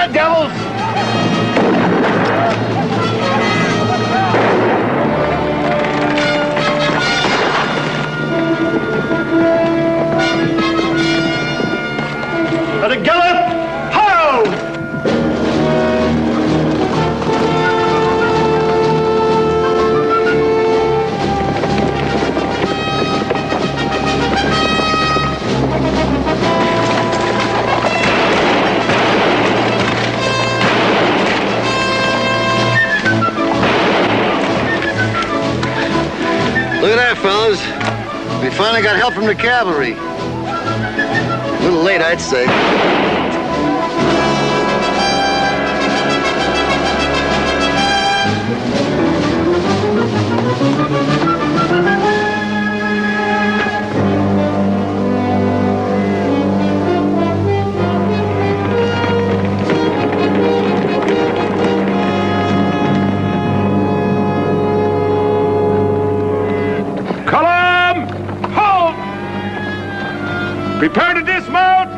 the devils! At a gallop! Ho! Look at that, fellas. We finally got help from the cavalry. A little late, I'd say. Prepare to dismount!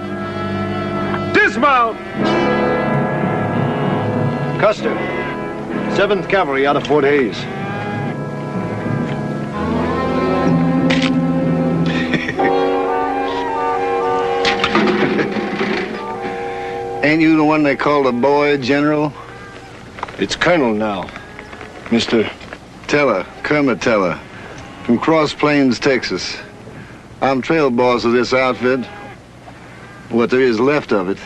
Dismount! Custer, 7th Cavalry out of Fort Hays. Ain't you the one they call the boy, General? It's Colonel now. Mr. Teller, Kermit Teller, from Cross Plains, Texas. I'm trail boss of this outfit, what there is left of it.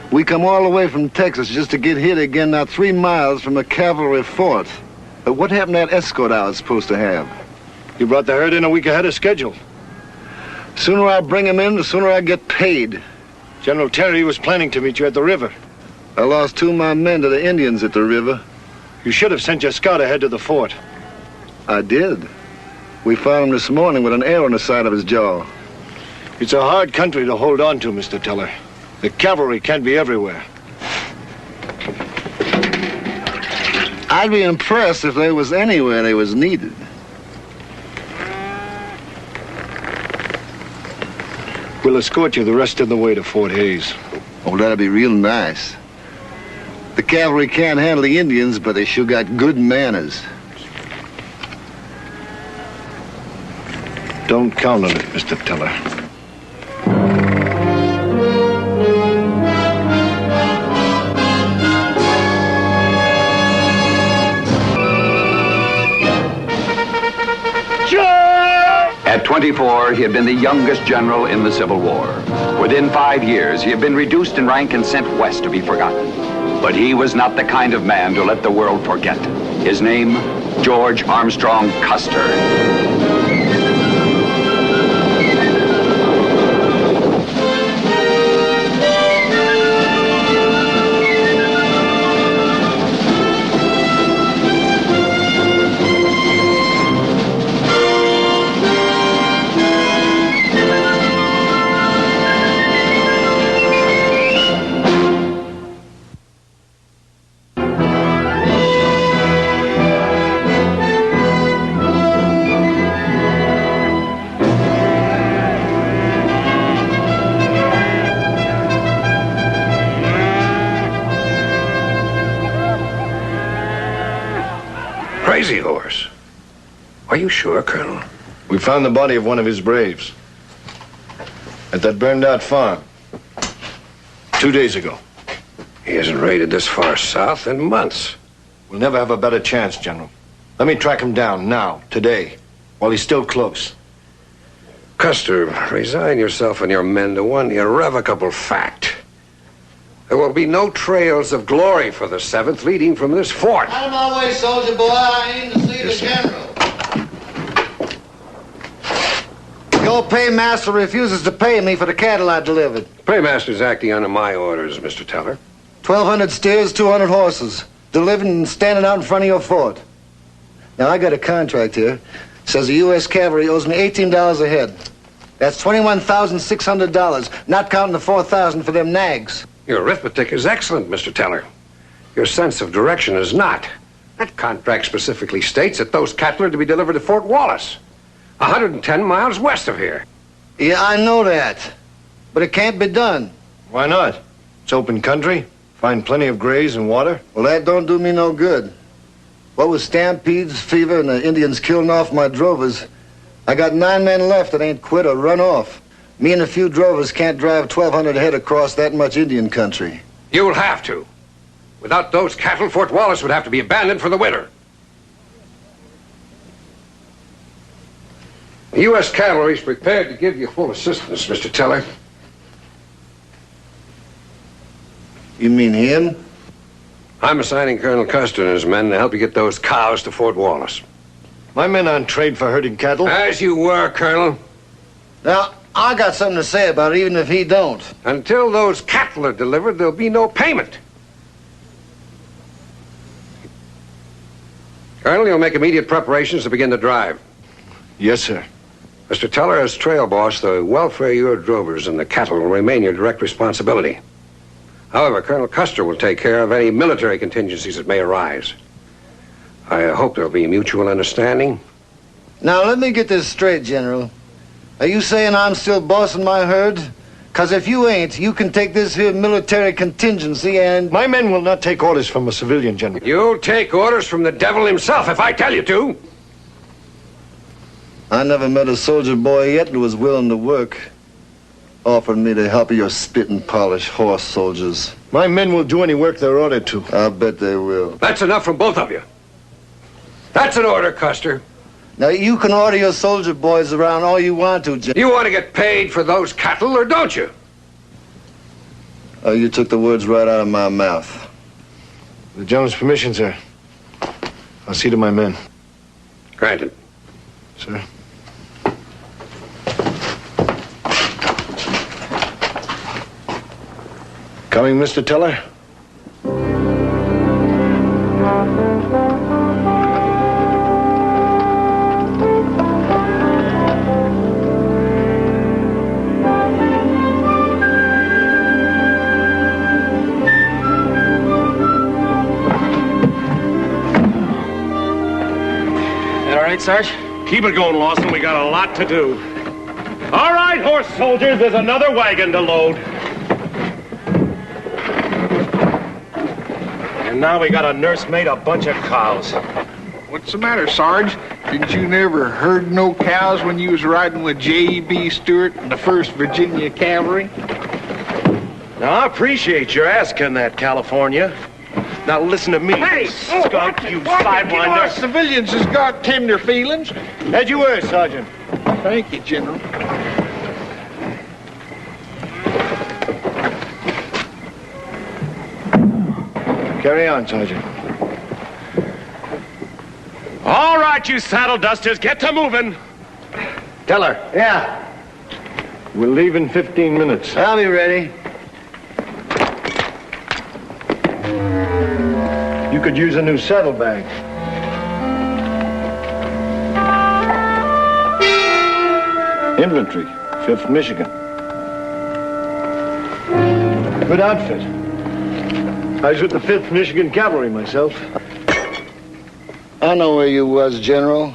We come all the way from Texas just to get hit again now 3 miles from a cavalry fort. What happened to that escort I was supposed to have? You brought the herd in a week ahead of schedule. Sooner I bring him in, the sooner I get paid. General Terry was planning to meet you at the river. I lost 2 of my men to the Indians at the river. You should have sent your scout ahead to the fort. I did. We found him this morning with an arrow in the side of his jaw. It's a hard country to hold on to, Mr. Teller. The cavalry can't be everywhere. I'd be impressed if they was anywhere they was needed. We'll escort you the rest of the way to Fort Hays. Oh, that'd be real nice. The cavalry can't handle the Indians, but they sure got good manners. Don't count on it, Mr. Teller. At 24, he had been the youngest general in the Civil War. Within 5 years, he had been reduced in rank and sent west to be forgotten. But he was not the kind of man to let the world forget. His name, George Armstrong Custer. Crazy Horse. Are you sure, Colonel? We found the body of one of his braves at that burned-out farm 2 days ago. He hasn't raided this far south in months. We'll never have a better chance, General. Let me track him down now, today, while he's still close. Custer, resign yourself and your men to one irrevocable fact. There will be no trails of glory for the 7th leading from this fort. Out of my way, soldier boy. I aim to see the general. Your paymaster refuses to pay me for the cattle I delivered. Paymaster's acting under my orders, Mr. Teller. 1,200 steers, 200 horses. Delivered and standing out in front of your fort. Now, I got a contract here. Says the U.S. Cavalry owes me $18 a head. That's $21,600, not counting the $4,000 for them nags. Your arithmetic is excellent, Mr. Teller. Your sense of direction is not. That contract specifically states that those cattle are to be delivered to Fort Wallace, 110 miles west of here. Yeah, I know that. But it can't be done. Why not? It's open country. Find plenty of graze and water? Well, that don't do me no good. What with stampedes, fever, and the Indians killing off my drovers, I got 9 men left that ain't quit or run off. Me and a few drovers can't drive 1,200 head across that much Indian country. You'll have to. Without those cattle, Fort Wallace would have to be abandoned for the winter. The U.S. Cavalry is prepared to give you full assistance, Mr. Teller. You mean him? I'm assigning Colonel Custer and his men to help you get those cows to Fort Wallace. My men aren't trained for herding cattle. As you were, Colonel. Now, I got something to say about it, even if he don't. Until those cattle are delivered, there'll be no payment. Colonel, you'll make immediate preparations to begin the drive. Yes, sir. Mr. Teller, as trail boss, the welfare of your drovers and the cattle will remain your direct responsibility. However, Colonel Custer will take care of any military contingencies that may arise. I hope there'll be mutual understanding. Now, let me get this straight, General. Are you saying I'm still bossing my herd? Because if you ain't, you can take this here military contingency and... My men will not take orders from a civilian, General. You'll take orders from the devil himself if I tell you to. I never met a soldier boy yet who was willing to work. Offering me to help your spit and polish horse soldiers. My men will do any work they're ordered to. I'll bet they will. That's enough from both of you. That's an order, Custer. Now, you can order your soldier boys around all you want to, General. You want to get paid for those cattle, or don't you? Oh, you took the words right out of my mouth. With the General's permission, sir. I'll see to my men. Granted. Sir. Coming, Mr. Teller? All right, Sarge? Keep it going, Lawson. We got a lot to do. All right, horse soldiers, there's another wagon to load. And now we gotta nursemaid a bunch of cows. What's the matter, Sarge? Didn't you never herd no cows when you was riding with J.E.B. Stewart and the 1st Virginia Cavalry? Now, I appreciate your asking that, California. Now, listen to me, Hey! skunk, you You know, sidewinder. civilians has got tender feelings. As you were, Sergeant. Thank you, General. Carry on, Sergeant. All right, you saddle dusters, get to moving. Teller, Yeah, we'll leave in 15 minutes. I'll be ready. You could use a new saddlebag. Infantry, 5th Michigan. Good outfit. I was with the 5th Michigan Cavalry myself. I know where you was, General.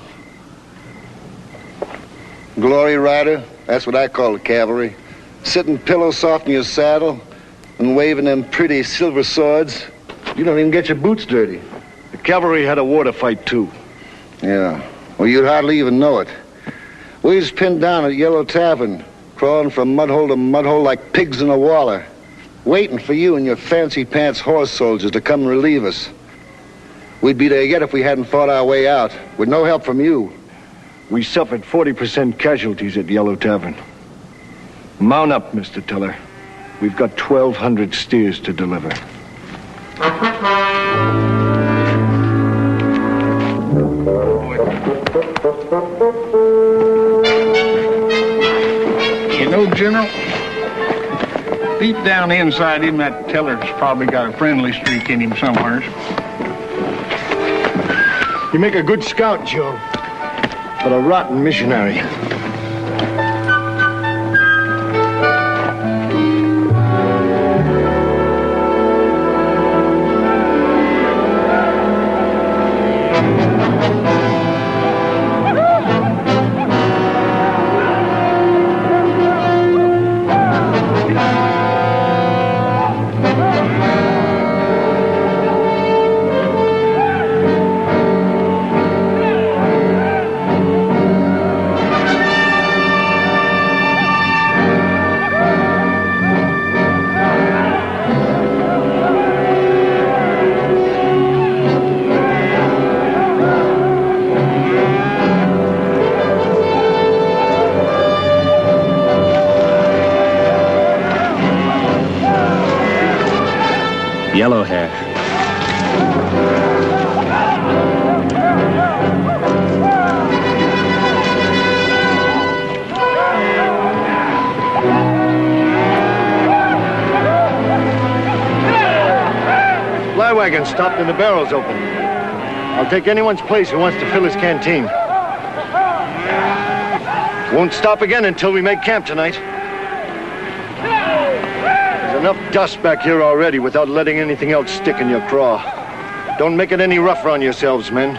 Glory rider, that's what I call the cavalry. Sitting pillow soft in your saddle and waving them pretty silver swords. You don't even get your boots dirty. The cavalry had a war to fight, too. Yeah, well, you'd hardly even know it. We was pinned down at Yellow Tavern, crawling from mudhole to mudhole like pigs in a waller, waiting for you and your fancy pants horse soldiers to come relieve us. We'd be there yet if we hadn't fought our way out, with no help from you. We suffered 40% casualties at Yellow Tavern. Mount up, Mr. Teller. We've got 1,200 steers to deliver. You know, General, deep down inside him, that teller's probably got a friendly streak in him somewhere. You make a good scout, Joe, but a rotten missionary. Yellow Hair. Fly wagon stopped and the barrel's open. I'll take anyone's place who wants to fill his canteen. Won't stop again until we make camp tonight. There's enough dust back here already without letting anything else stick in your craw. Don't make it any rougher on yourselves, men.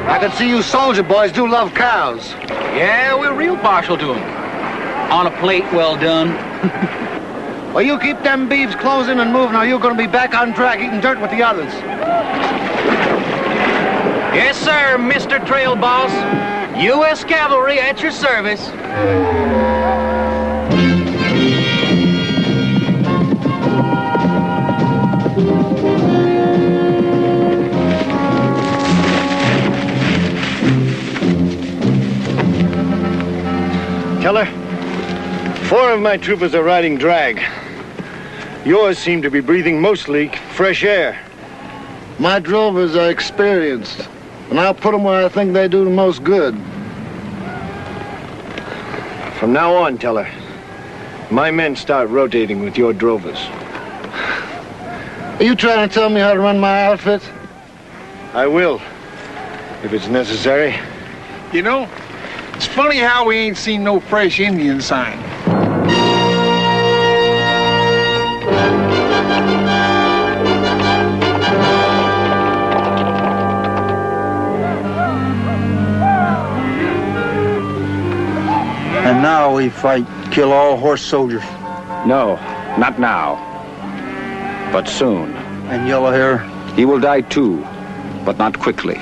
I can see you soldier boys do love cows. Yeah, we're real partial to them. On a plate well done. Well, you keep them beeves closing and moving, or you're going to be back on track eating dirt with the others. Yes, sir, Mr. Trail Boss. U.S. Cavalry at your service. Teller, 4 of my troopers are riding drag. Yours seem to be breathing mostly fresh air. My drovers are experienced, and I'll put them where I think they do the most good. From now on, Teller, my men start rotating with your drovers. Are you trying to tell me how to run my outfit? I will, if it's necessary. You know, it's funny how we ain't seen no fresh Indian sign. And now we fight, kill all horse soldiers. No, not now. But soon. And Yellow Hair? He will die too, but not quickly.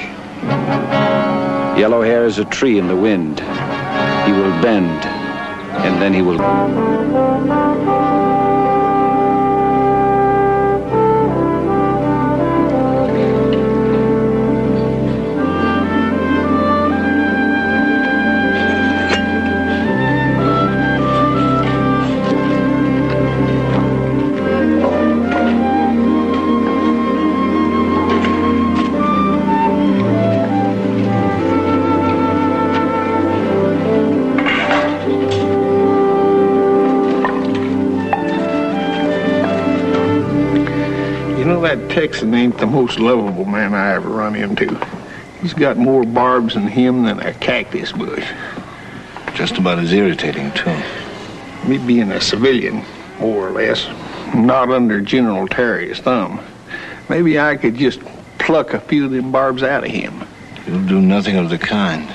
Yellow Hair is a tree in the wind. He will bend, and then he will... That Texan ain't the most lovable man I ever run into. He's got more barbs in him than a cactus bush. Just about as irritating, too. Me being a civilian, more or less, not under General Terry's thumb, maybe I could just pluck a few of them barbs out of him. You'll do nothing of the kind.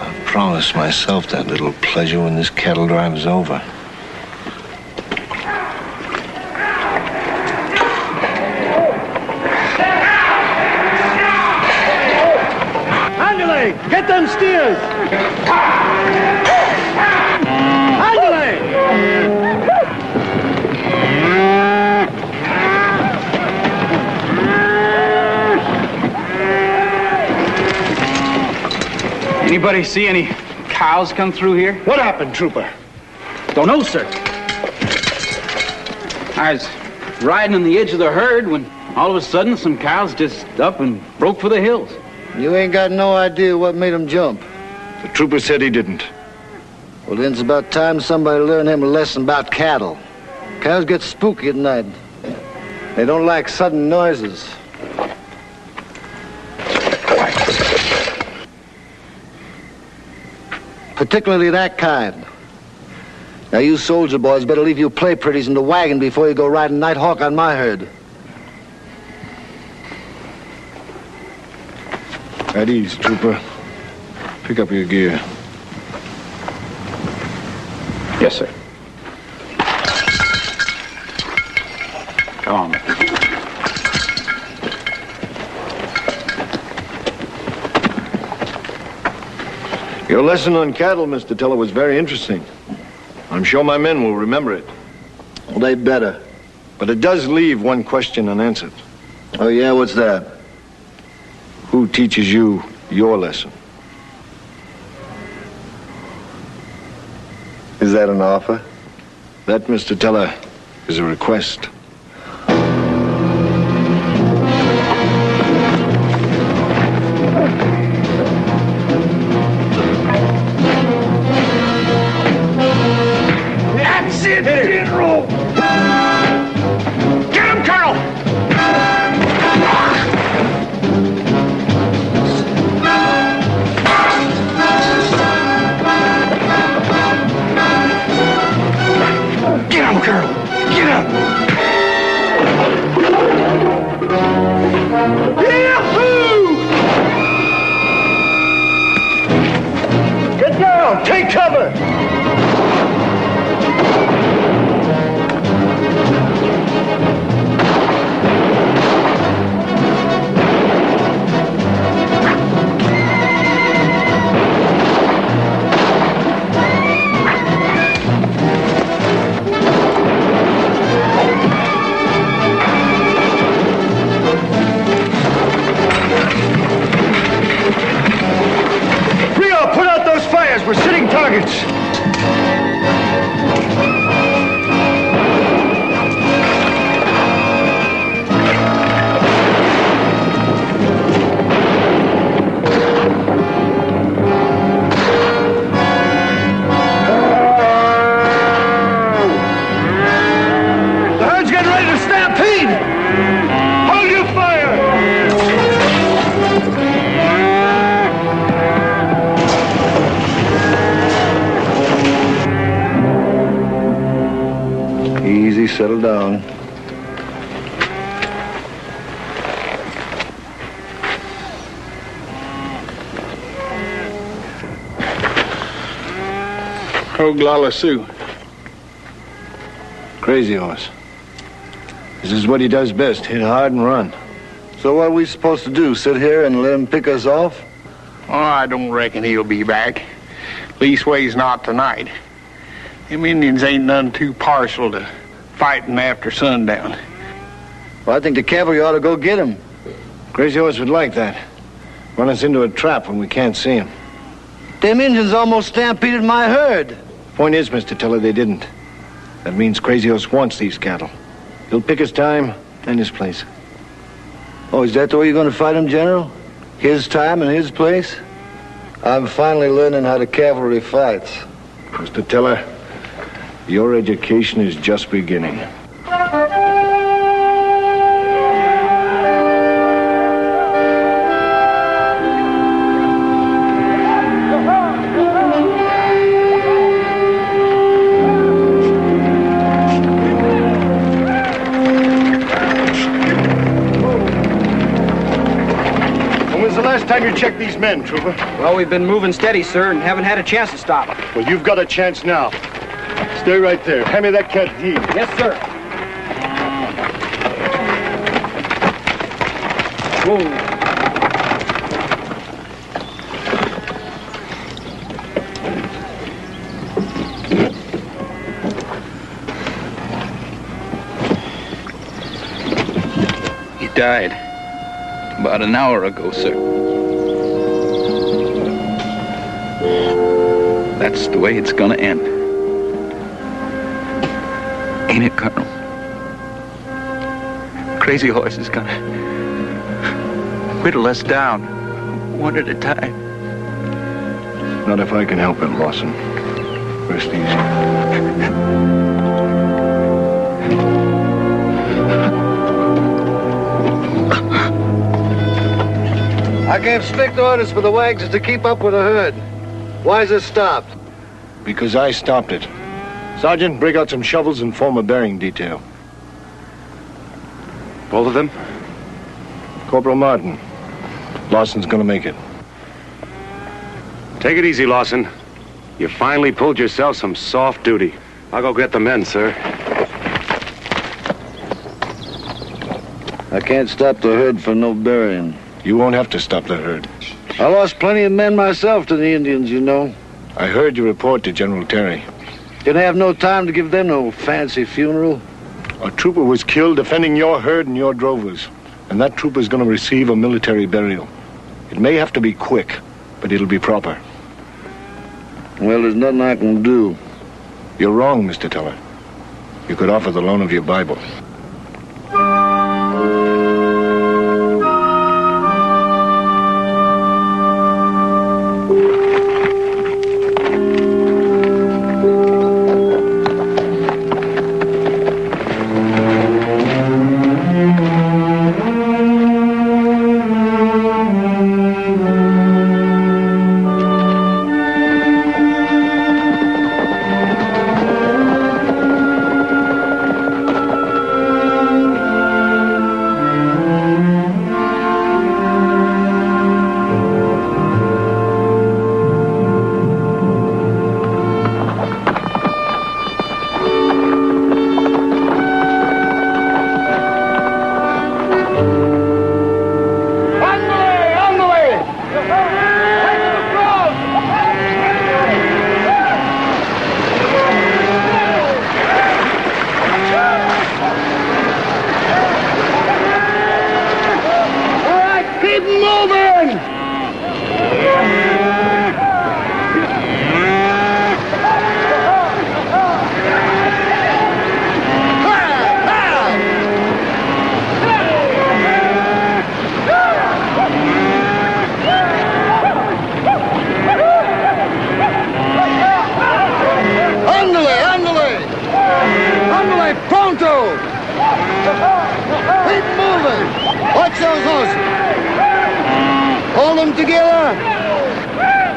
I've promised myself that little pleasure when this cattle drive is over. Get them steers! Andale! Anybody see any cows come through here? What happened, trooper? Don't know, sir. I was riding on the edge of the herd when all of a sudden some cows just up and broke for the hills. You ain't got no idea what made him jump. The trooper said he didn't. Well, then it's about time somebody learned him a lesson about cattle. Cows get spooky at night. They don't like sudden noises. Particularly that kind. Now, you soldier boys better leave your play pretties in the wagon before you go riding night hawk on my herd. At ease, trooper. Pick up your gear. Yes, sir. Come on. Your lesson on cattle, Mr. Teller, was very interesting. I'm sure my men will remember it. Well, they better. But it does leave one question unanswered. Oh, yeah? What's that? Who teaches you your lesson? Is that an offer? That, Mr. Teller, is a request. That's it, General! Get him, Colonel! Get him, Colonel! Get him! Yahoo! Get down! Take cover! We're sitting targets. The herd's getting ready to stampede. Hold your fire. Easy, settle down. Oglala Sioux. Crazy Horse. This is what he does best, hit hard and run. So what are we supposed to do, sit here and let him pick us off? Oh, I don't reckon he'll be back. Leastways not tonight. Them Indians ain't none too partial to fighting after sundown. Well, I think the cavalry ought to go get him. Crazy Horse would like that. Run us into a trap when we can't see him. Them Indians almost stampeded my herd. Point is, Mr. Teller, they didn't. That means Crazy Horse wants these cattle. He'll pick his time and his place. Oh, is that the way you're going to fight him, General? His time and his place? I'm finally learning how the cavalry fights. Mr. Teller, your education is just beginning. Last time you checked these men, Trooper? Well, we've been moving steady, sir, and haven't had a chance to stop. Well, you've got a chance now. Stay right there. Hand me that cat deed. Yes, sir. Whoa. He died about an hour ago, sir. That's the way it's gonna end. Ain't it, Colonel? Crazy Horse is gonna whittle us down, one at a time. Not if I can help it, Lawson. Rest easy. I gave strict orders for the wagons to keep up with the herd. Why's it stopped? Because I stopped it. Sergeant, break out some shovels and form a bearing detail. Both of them? Corporal Martin. Lawson's gonna make it. Take it easy, Lawson. You finally pulled yourself some soft duty. I'll go get the men, sir. I can't stop the herd for no burying. You won't have to stop the herd. I lost plenty of men myself to the Indians, you know. I heard your report to General Terry. Didn't have no time to give them no fancy funeral. A trooper was killed defending your herd and your drovers. And that trooper's going to receive a military burial. It may have to be quick, but it'll be proper. Well, there's nothing I can do. You're wrong, Mr. Teller. You could offer the loan of your Bible.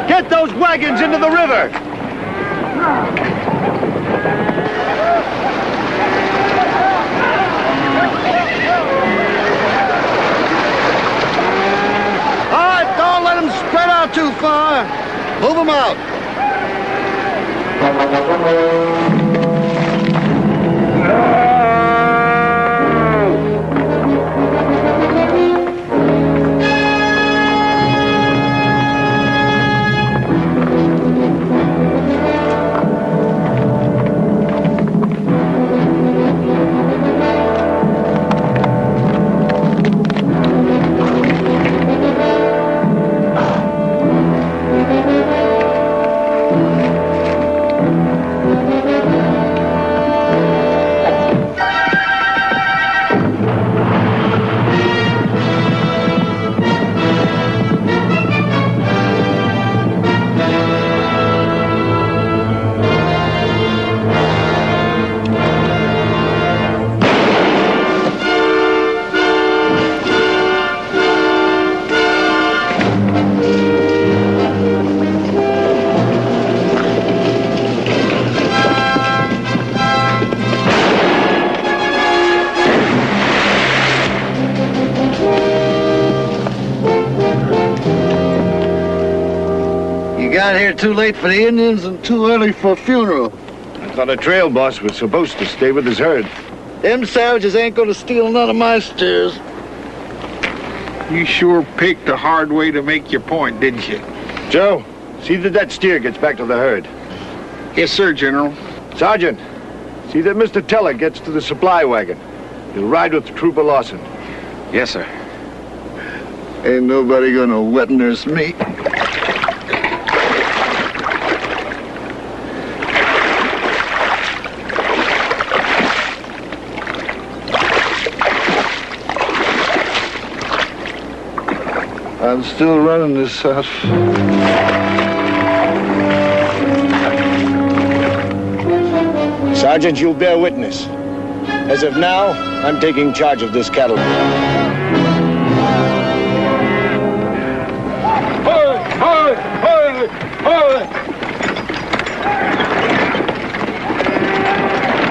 Get those wagons into the river! All right, don't let them spread out too far. Move them out. Got here too late for the Indians and too early for a funeral. I thought a trail boss was supposed to stay with his herd. Them savages ain't gonna steal none of my steers. You sure picked a hard way to make your point, didn't you? Joe, see that that steer gets back to the herd. Yes, sir, General. Sergeant, see that Mr. Teller gets to the supply wagon. He'll ride with Trooper Lawson. Yes, sir. Ain't nobody gonna wet nurse me. I'm still running this out. Sergeant, you'll bear witness. As of now, I'm taking charge of this cattle.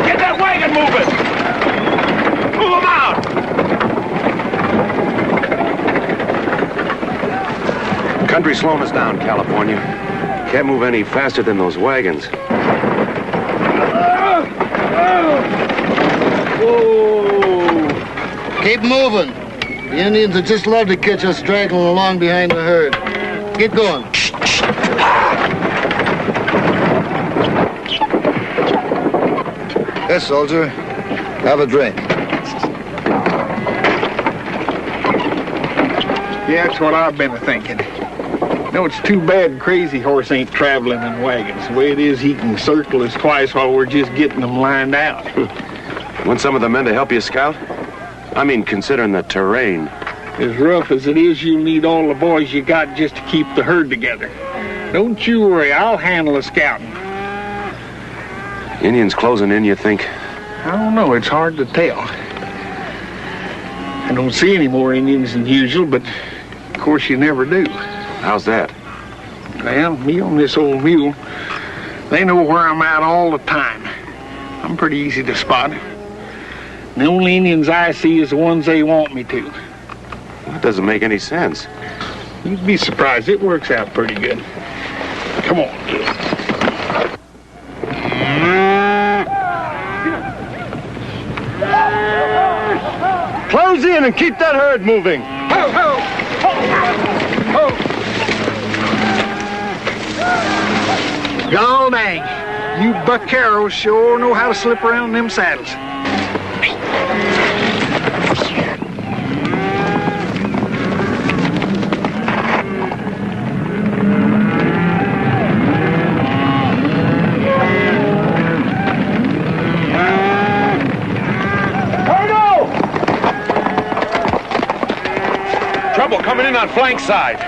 Get that wagon moving! Move them out! Country's slowing us down, California. Can't move any faster than those wagons. Keep moving. The Indians would just love to catch us straggling along behind the herd. Get going. Yes, soldier. Have a drink. Yeah, that's what I've been thinking. No, it's too bad Crazy Horse ain't traveling in wagons. The way it is, he can circle us twice while we're just getting them lined out. Want some of the men to help you scout? I mean, considering the terrain. As rough as it is, you'll need all the boys you got just to keep the herd together. Don't you worry, I'll handle the scouting. Indians closing in, you think? I don't know, it's hard to tell. I don't see any more Indians than usual, but of course you never do. How's that? Well, me on this old mule, they know where I'm at all the time. I'm pretty easy to spot. And the only Indians I see is the ones they want me to. That doesn't make any sense. You'd be surprised. It works out pretty good. Come on, kid. Close in and keep that herd moving. Ho, ho! Ho! Ho! Gol dang. You buccaneros sure know how to slip around them saddles. Trouble coming in on flank side.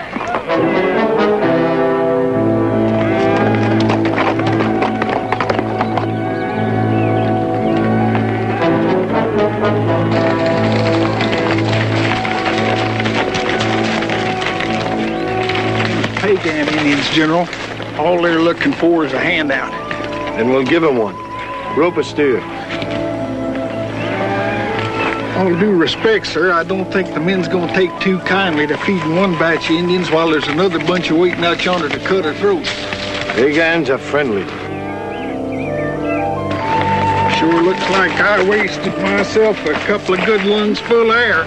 Hey, damn Indians, General. All they're looking for is a handout. Then we'll give him one. Rope a steer. All due respect, sir, I don't think the men's gonna take too kindly to feeding one batch of Indians while there's another bunch of waiting out yonder to cut our throats. Big hands are friendly. Sure looks like I wasted myself a couple of good lungs full of air.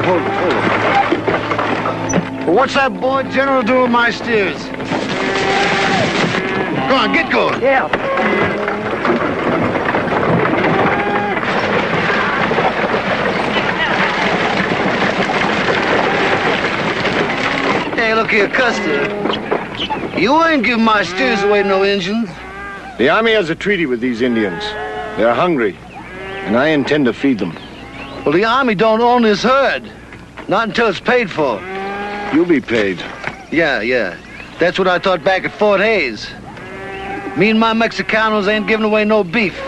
Hold it. Well, what's that boy General doing with my steers? Go on, get going. Yeah. Hey, look here, Custer. You ain't giving my steers away to no Indians. The Army has a treaty with these Indians. They're hungry, and I intend to feed them. Well, the Army don't own this herd. Not until it's paid for. You'll be paid. Yeah. That's what I thought back at Fort Hays. Me and my Mexicanos ain't giving away no beef.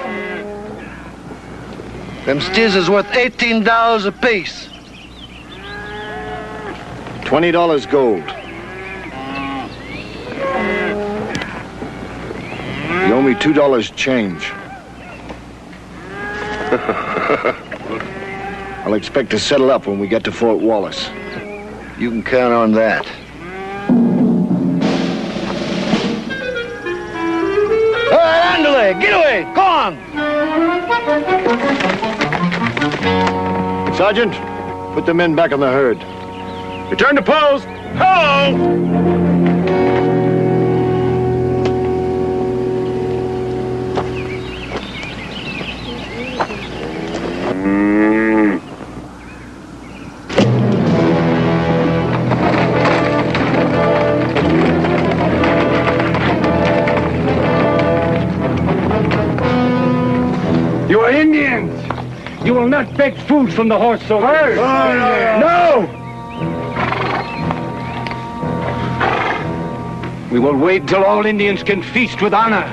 Them steers is worth $18 apiece. $20 gold. You owe me $2 change. I'll expect to settle up when we get to Fort Wallace. You can count on that. All right, andale, get away, go on! Sergeant, put the men back on the herd. Return to post. Ho! You are Indians. You will not beg food from the horse soldiers. No! We will wait till all Indians can feast with honor.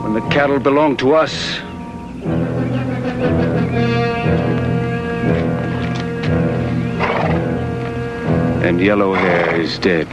When the cattle belong to us. And Yellow Hair is dead.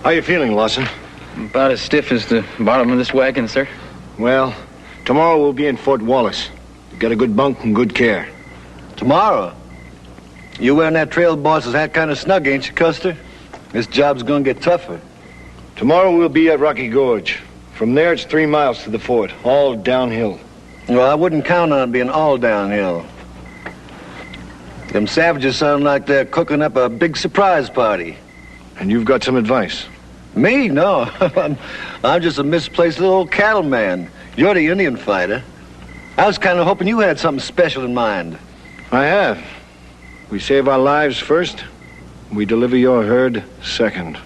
How you feeling, Lawson? About as stiff as the bottom of this wagon, sir. Well, tomorrow we'll be in Fort Wallace. Get a good bunk and good care. Tomorrow? You wearing that trail boss's hat kind of snug, ain't you, Custer? This job's gonna get tougher. Tomorrow we'll be at Rocky Gorge. From there, it's 3 miles to the fort, all downhill. Well, I wouldn't count on it being all downhill. Them savages sound like they're cooking up a big surprise party. And you've got some advice? Me? No. I'm just a misplaced little old cattleman. You're the Indian fighter. I was kind of hoping you had something special in mind. I have. We save our lives first. We deliver your herd second.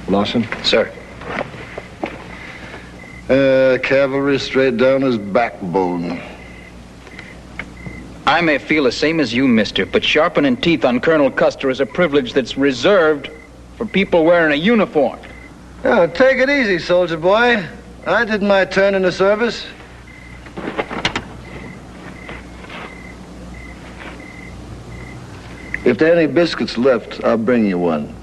Lawson? Sir. Cavalry straight down his backbone. I may feel the same as you, mister, but sharpening teeth on Colonel Custer is a privilege that's reserved for people wearing a uniform. Oh, take it easy, soldier boy. I did my turn in the service. If there are any biscuits left, I'll bring you one.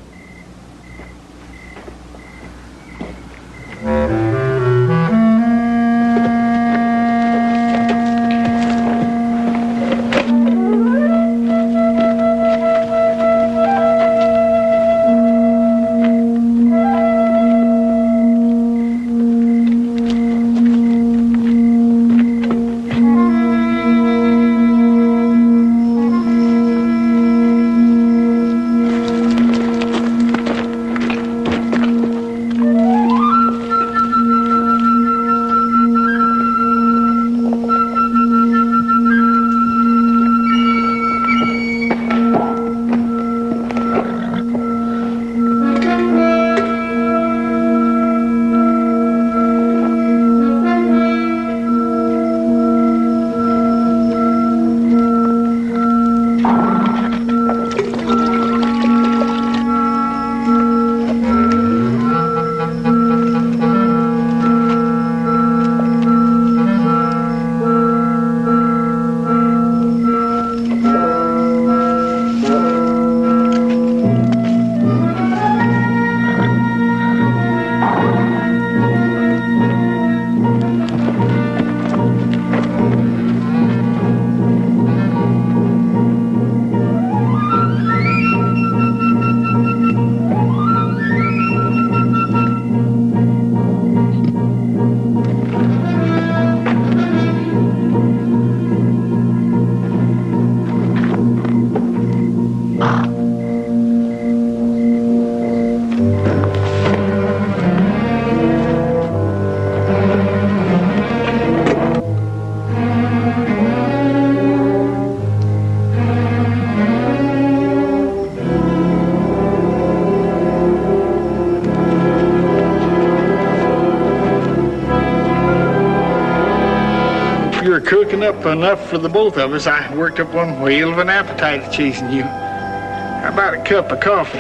Cooking up enough for the both of us. I worked up one whale of an appetite chasing you. How about a cup of coffee?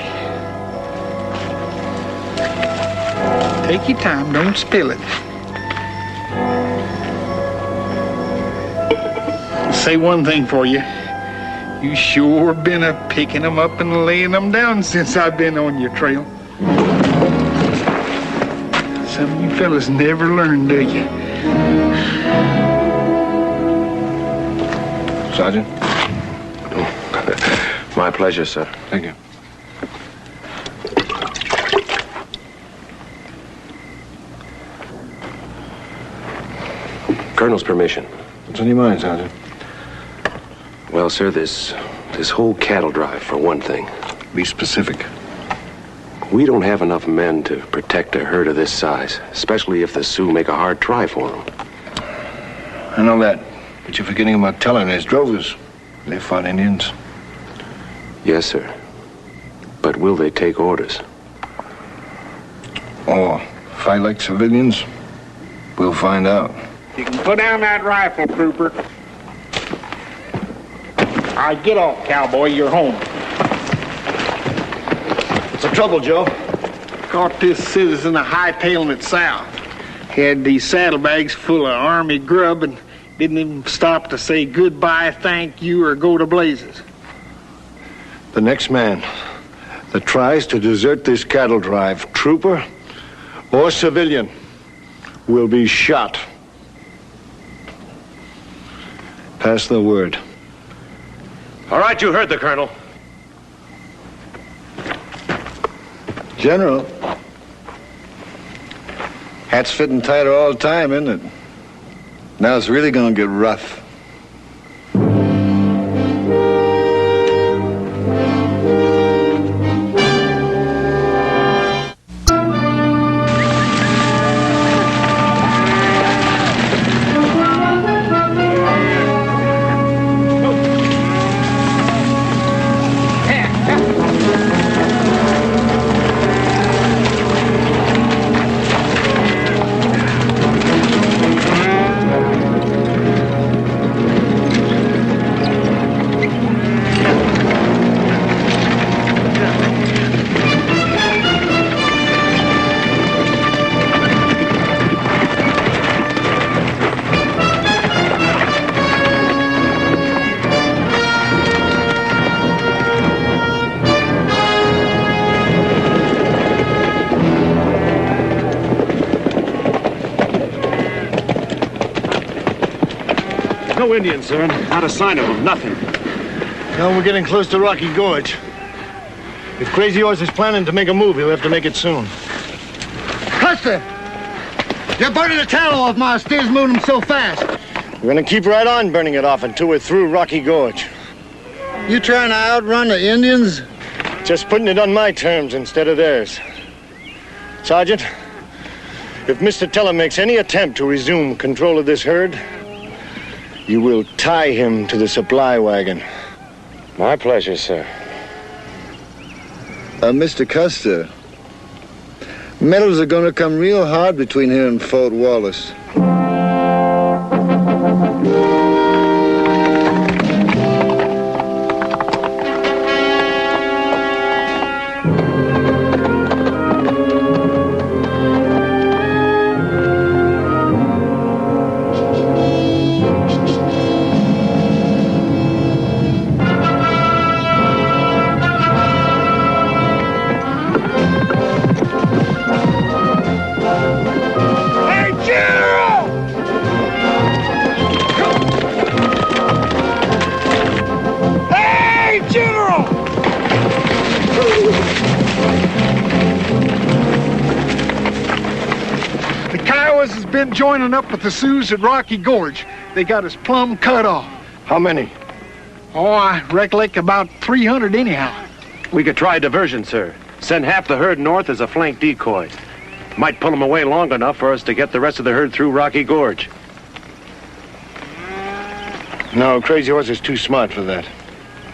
Take your time, don't spill it. I'll say one thing for you. You sure been a picking them up and laying them down since I've been on your trail. Some of you fellas never learn, do you? Sergeant? My pleasure, sir. Thank you. Colonel's permission. What's on your mind, Sergeant? Well, sir, this whole cattle drive, for one thing. Be specific. We don't have enough men to protect a herd of this size, especially if the Sioux make a hard try for them. I know that. But you're forgetting about Teller and his drovers. They fought Indians. Yes, sir. But will they take orders? Or fight like civilians? We'll find out. You can put down that rifle, trooper. All right, get off, cowboy. You're home. What's the trouble, Joe? Caught this citizen hightailing it south. Had these saddlebags full of army grub and didn't even stop to say goodbye, thank you, or go to blazes. The next man that tries to desert this cattle drive, trooper or civilian, will be shot. Pass the word. All right, you heard the colonel. General, hat's fitting tighter all the time, isn't it? Now it's really gonna get rough. No Indians, sir. Not a sign of them. Nothing. Now we're getting close to Rocky Gorge. If Crazy Horse is planning to make a move, he'll have to make it soon. Custer! You're burning the tallow off my steers, moving them so fast. We're gonna keep right on burning it off until we're through Rocky Gorge. You trying to outrun the Indians? Just putting it on my terms instead of theirs. Sergeant, if Mr. Teller makes any attempt to resume control of this herd, you will tie him to the supply wagon. My pleasure, sir. Mr. Custer, metals are gonna come real hard between here and Fort Wallace. Joining up with the Sioux at Rocky Gorge. They got us plumb cut off. How many? Oh, I recollect about 300 anyhow. We could try diversion, sir. Send half the herd north as a flank decoy. Might pull them away long enough for us to get the rest of the herd through Rocky Gorge. No, Crazy Horse is too smart for that.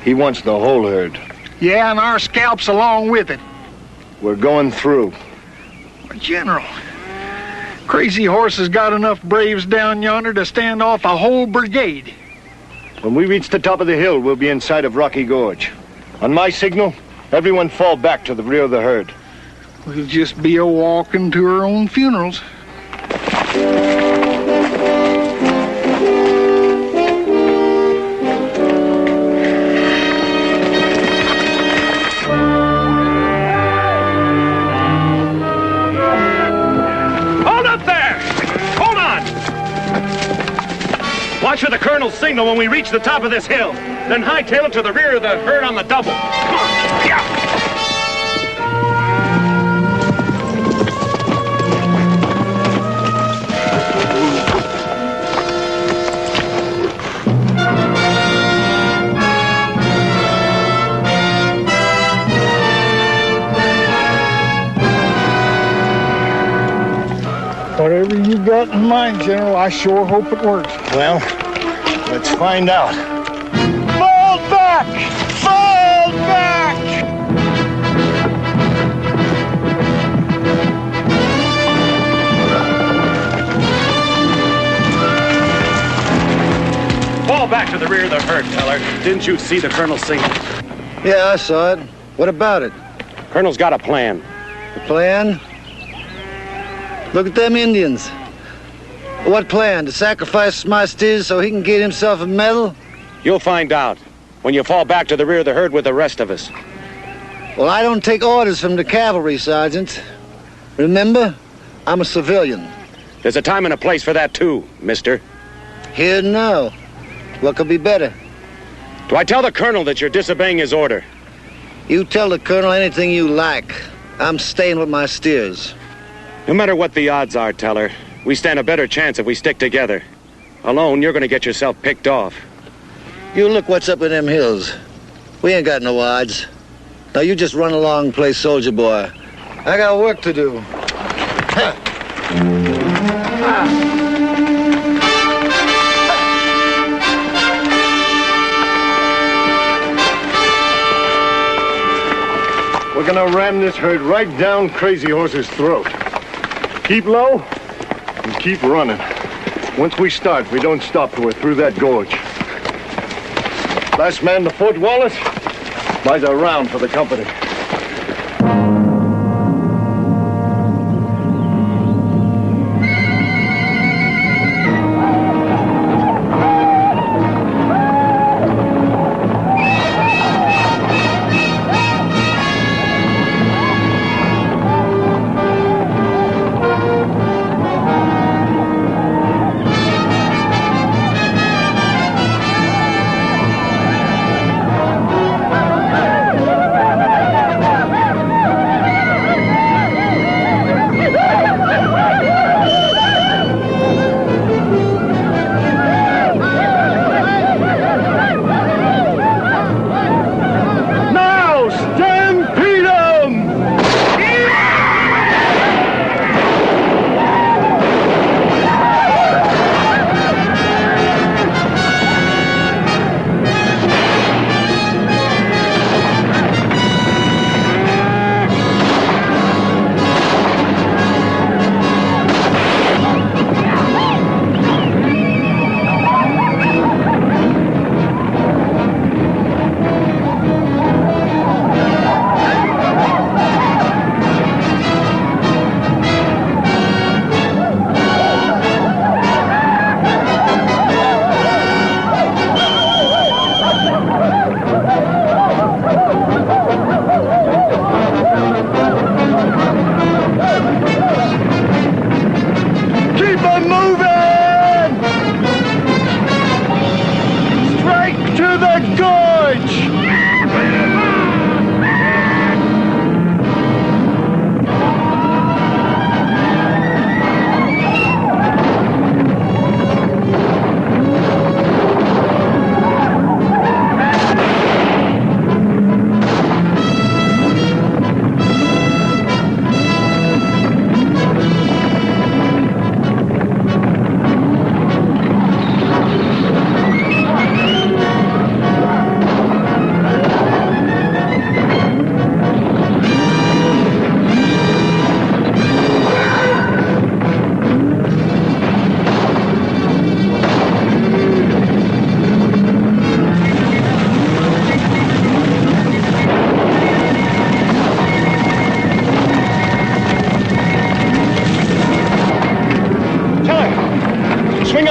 He wants the whole herd. Yeah, and our scalps along with it. We're going through. General, Crazy Horse has got enough braves down yonder to stand off a whole brigade. When we reach the top of the hill, we'll be inside of Rocky Gorge. On my signal, everyone fall back to the rear of the herd. We'll just be a walking to our own funerals. Watch for the colonel's signal when we reach the top of this hill. Then hightail it to the rear of the herd on the double. Come on. Yeah. Whatever you got in mind, General, I sure hope it works. Well, let's find out. Fall back! Fall back! Fall back to the rear of the herd, Teller. Didn't you see the colonel's signal? Yeah, I saw it. What about it? Colonel's got a plan. The plan? Look at them Indians. What plan? To sacrifice my steers so he can get himself a medal? You'll find out when you fall back to the rear of the herd with the rest of us. Well, I don't take orders from the cavalry, Sergeant. Remember, I'm a civilian. There's a time and a place for that, too, mister. Here now. What could be better? Do I tell the colonel that you're disobeying his order? You tell the colonel anything you like. I'm staying with my steers. No matter what the odds are, Teller, we stand a better chance if we stick together. Alone, you're going to get yourself picked off. You look what's up in them hills. We ain't got no odds. Now you just run along and play soldier boy. I got work to do. We're gonna ram this herd right down Crazy Horse's throat. Keep low and keep running. Once we start, we don't stop till we're through that gorge. Last man to Fort Wallace buys a round for the company.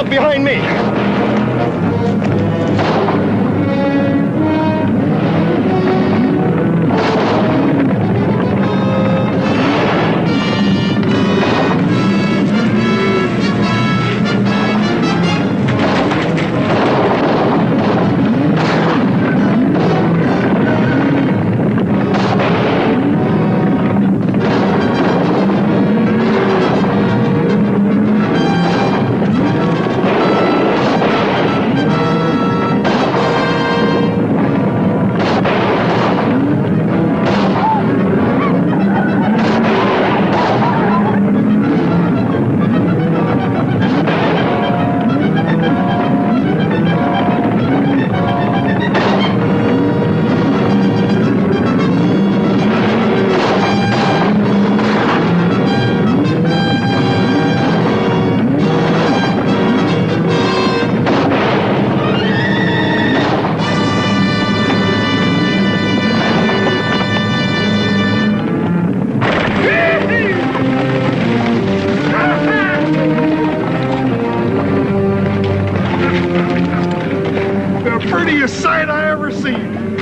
Behind me.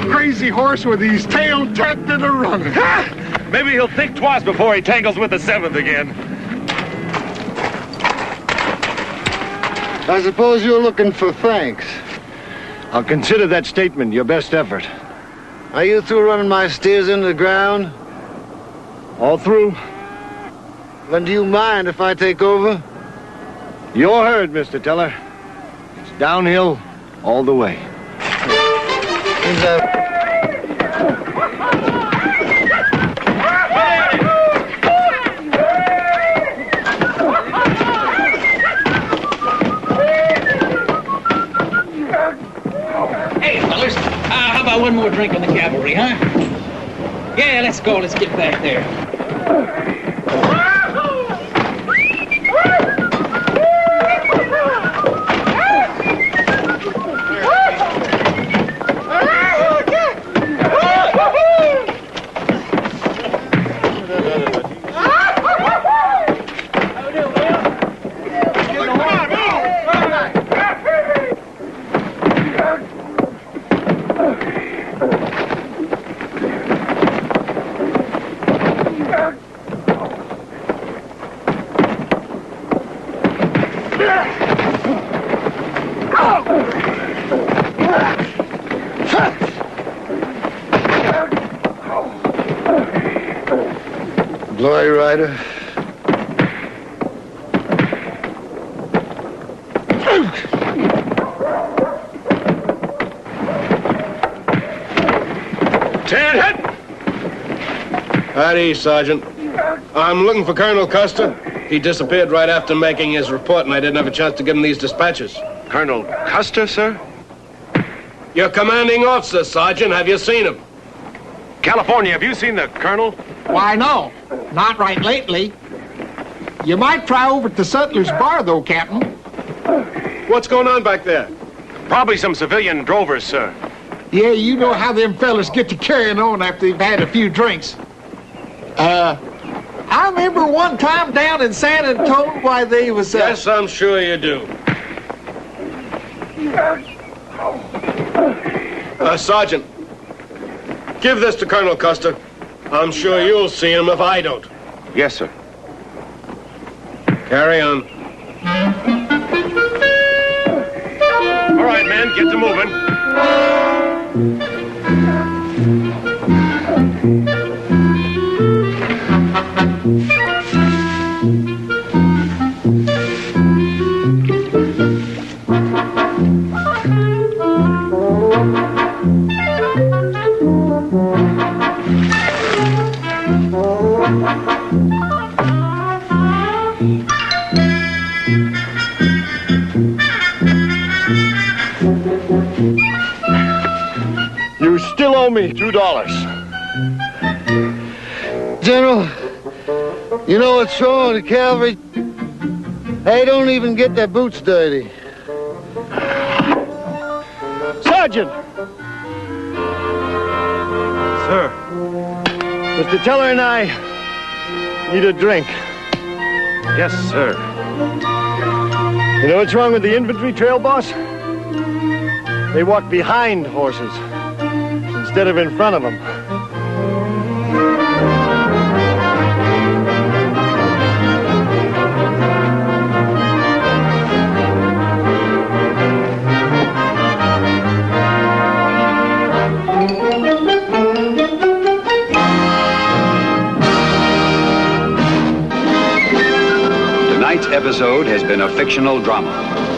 Crazy Horse with his tail tacked and a running. Maybe he'll think twice before he tangles with the 7th again. I suppose you're looking for thanks. I'll consider that statement your best effort. Are you through running my steers into the ground? All through? Then do you mind if I take over? Your herd, Mr. Teller. It's downhill all the way. Hey, fellas, how about one more drink on the Cavalry, huh? Yeah, let's go. Let's get back there. Glory Rider. Ted, hit! Howdy, Sergeant. I'm looking for Colonel Custer. He disappeared right after making his report, and I didn't have a chance to give him these dispatches. Colonel Custer, sir? Your commanding officer, Sergeant. Have you seen him? California, have you seen the colonel? Why, no. Not right lately. You might try over at the Sutler's Bar, though, Captain. What's going on back there? Probably some civilian drovers, sir. Yeah, you know how them fellas get to carrying on after they've had a few drinks. I remember one time down in San Antonio why they was... Yes, I'm sure you do. Sergeant, give this to Colonel Custer. I'm sure you'll see him if I don't. Yes, sir. Carry on. All right, men, get to moving. You still owe me $2. General, you know what's wrong with the Cavalry? They don't even get their boots dirty. Sergeant! Sir. Mr. Teller and I need a drink. Yes, sir. You know what's wrong with the infantry trail, boss? They walk behind horses instead of in front of them. Tonight's episode has been a fictional drama.